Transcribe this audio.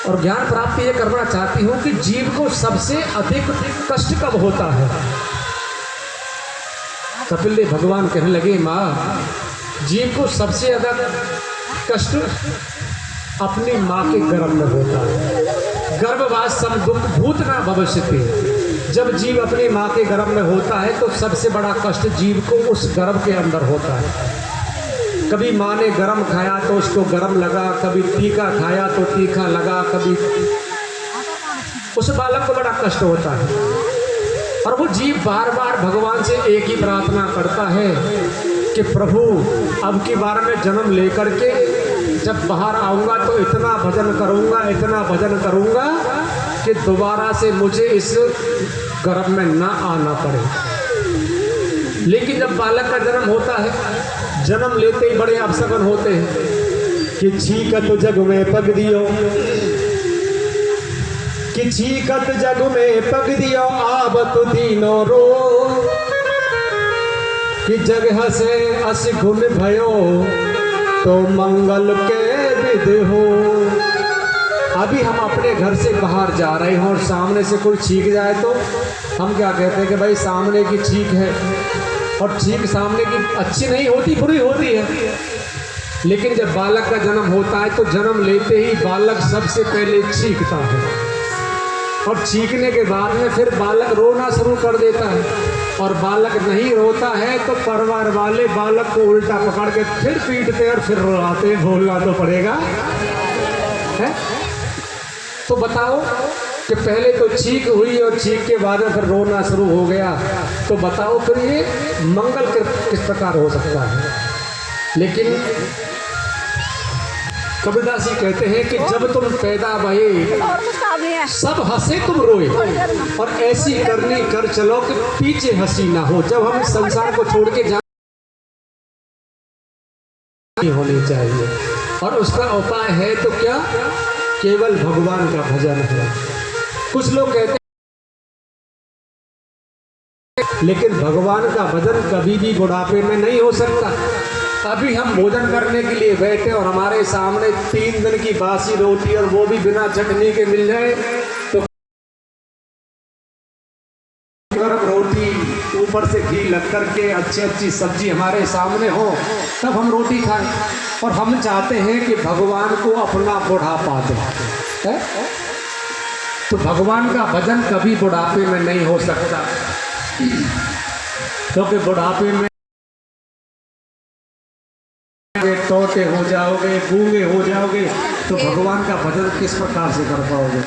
और ज्ञान प्राप्ति ये करना चाहती हूँ कि जीव को सबसे अधिक कष्ट कब होता है। कपिल देव भगवान कहने लगे, माँ जीव को सबसे ज्यादा कष्ट अपनी माँ के गर्भ में होता है। गर्भवासम दुख भूत ना भविष्यति। जब जीव अपनी माँ के गर्भ में होता है तो सबसे बड़ा कष्ट जीव को उस गर्भ के अंदर होता है। कभी माँ ने गरम खाया तो उसको गरम लगा, कभी तीखा खाया तो तीखा लगा, कभी उस बालक को बड़ा कष्ट होता है। और वो जीव बार बार भगवान से एक ही प्रार्थना करता है कि प्रभु अब की बार में जन्म लेकर के जब बाहर आऊँगा तो इतना भजन करूँगा, इतना भजन करूँगा कि दोबारा से मुझे इस गर्भ में ना आना पड़े। लेकिन जब बालक का जन्म होता है, जन्म लेते ही बड़े अपशगुन होते हैं कि छीकत जग में पग दियो, कि छीकत जग में पग दियो आबत दीनो रो, कि जग हसे अस गुण भयो तो मंगल के विध हो। अभी हम अपने घर से बाहर जा रहे हैं और सामने से कोई छींक जाए तो हम क्या कहते हैं कि भाई सामने की छींक है, और छींक सामने की अच्छी नहीं होती, बुरी होती है। लेकिन जब बालक का जन्म होता है तो जन्म लेते ही बालक सबसे पहले छींकता है, और छींकने के बाद में फिर बालक रोना शुरू कर देता है, और बालक नहीं रोता है तो परिवार वाले बालक को उल्टा पकड़ के फिर पीटते और फिर रोते। बोलना तो पड़ेगा है। तो बताओ कि पहले तो छींक हुई और छींक के बाद में फिर रोना शुरू हो गया, तो बताओ फिर ये मंगल किस प्रकार हो सकता है। लेकिन कबीरदास जी कहते हैं कि जब तुम पैदा भये सब हंसे तुम रोए, और ऐसी करनी कर चलो कि पीछे हंसी ना हो। जब हम संसार को छोड़ के जा होनी चाहिए, और उसका उपाय है तो क्या, केवल भगवान का भजन है। कुछ लोग कहते हैं लेकिन भगवान का भजन कभी भी बुढ़ापे में नहीं हो सकता। अभी हम भोजन करने के लिए बैठे और हमारे सामने 3 दिन की बासी रोटी और वो भी बिना चटनी के मिल जाए तो गरम रोटी ऊपर से घी लग करके अच्छी सब्जी हमारे सामने हो तब हम रोटी खाएं। और हम चाहते हैं कि भगवान को अपना बुढ़ापा दें, तो भगवान का भजन कभी बुढ़ापे में नहीं हो सकता, क्योंकि बुढ़ापे में टोटे हो जाओगे, गूंगे हो जाओगे, तो भगवान का भजन किस प्रकार से कर पाओगे।